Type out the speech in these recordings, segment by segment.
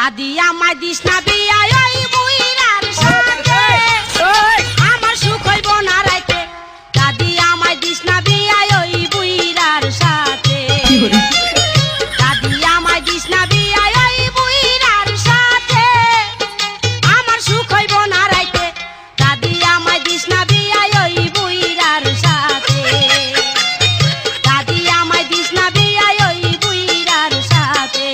দাদি আমায় দিস না বিয়া ওই বুইরার সাথে আমার সুখ হইব না রাইতে দাদি আমায় দিস না বিয়া ওই বুইরার সাথে দাদি আমায় দিস না বিয়া ওই বুইরার সাথে আমার সুখ হইব না রাইতে দাদি আমায় দিস না বিয়া ওই বুইরার সাথে দাদি আমায় দিস না বিয়া ওই বুইরার সাথে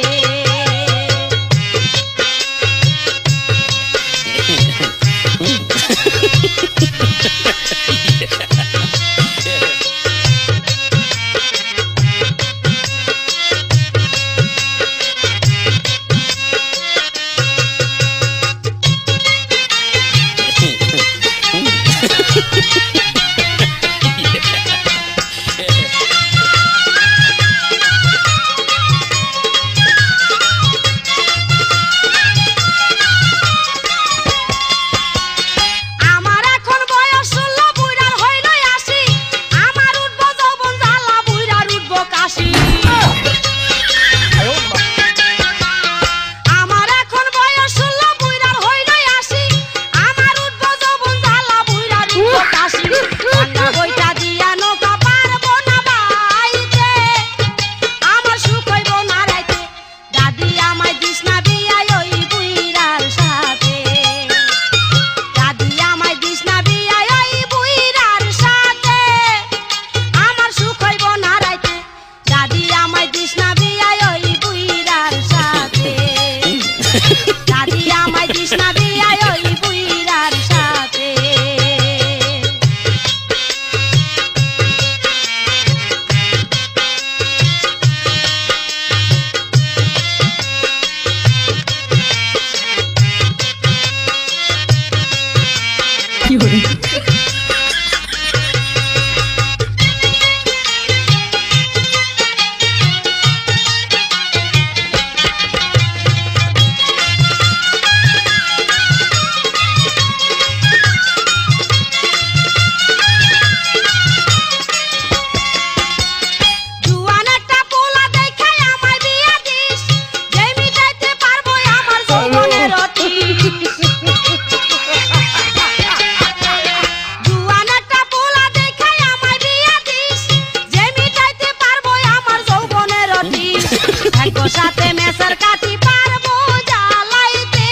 সাথে মেসার কাটি পারবো জ্বালাইতে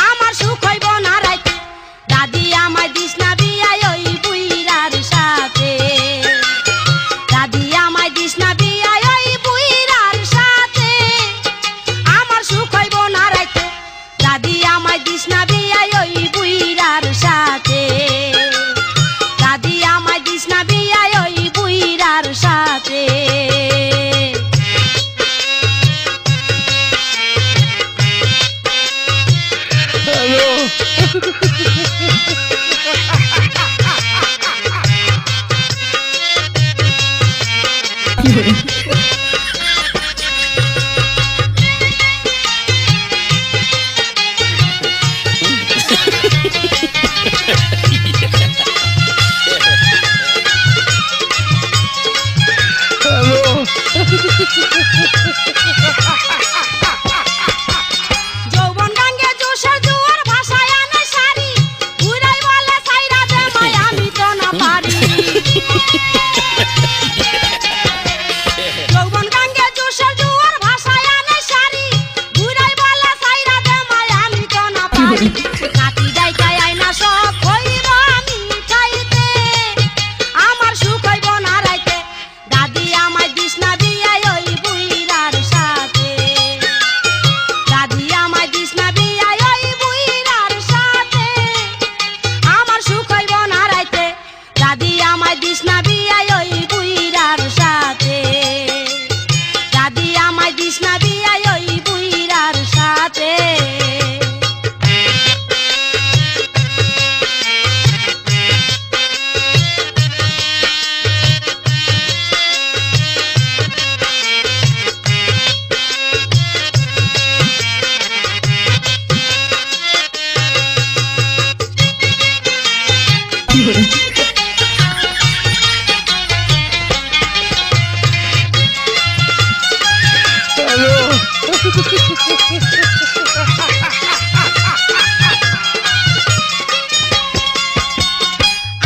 আমার সুখ হইব না রাইতে দাদি আমায় দিস না বিয়া ওই বুইরার সাথে দাদি আমায় দিস না বিয়া ওই বুইরার সাথে আমার সুখ হইব না রাইতে দাদি আমায় দিস না বিয়া ওই বুইরার সাথে দাদি আমায় দিস না বিয়া ওই বুইরার সাথে যৌবন গাঙ্গে জোশের জোয়ার ভাষায় আনে সারি ঘুরাই বলে সাইরা দে মায় আমি তো না পারি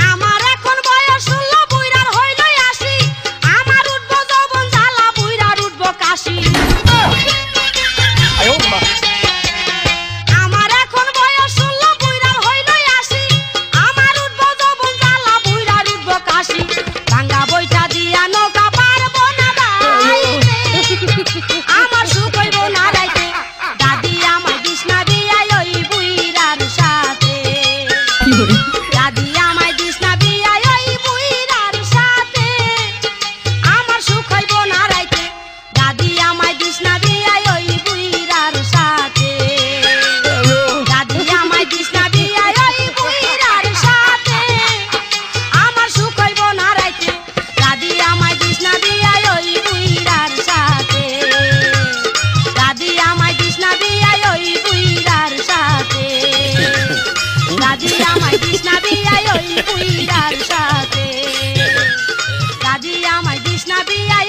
আমার এখন বয়স 16 বুইড়ার হইল 80 আমার উঠবো যৌবন জ্বালা বুইড়ার উঠবো কাশি আমার এখন বয়স 16 বুইড়ার হইল 80 আমার উঠবো যৌবন জ্বালা বুইড়ার উঠবো কাশি ভাঙ্গা বইটা দিয়া নৌকা পারবো না বাইতে আমার সুখ হইব না রাইতে দাদি আমায় দিস না বিয়াই ওই বুইড়ার সাথে দাদি আমায় দিস না বিয়াই ওই বুইড়ার সাথে আমার সুখ হইব না রাইতে দাদি আমায় দিস না বিয়াই ওই বুইড়ার সাথে দাদি আমায় দিস না বিয়াই ওই বুইড়ার সাথে আমার সুখ হইব না রাইতে দাদি আমায় দিস না বিয়াই ওই বুইড়ার সাথে দাদি আমায় দিস না বিয়াই ওই বুইড়ার সাথে দাদি আমায় দিস না বিয়াই ওই বুইড়ার সাথে দাদি আমায় দিস না বিয়াই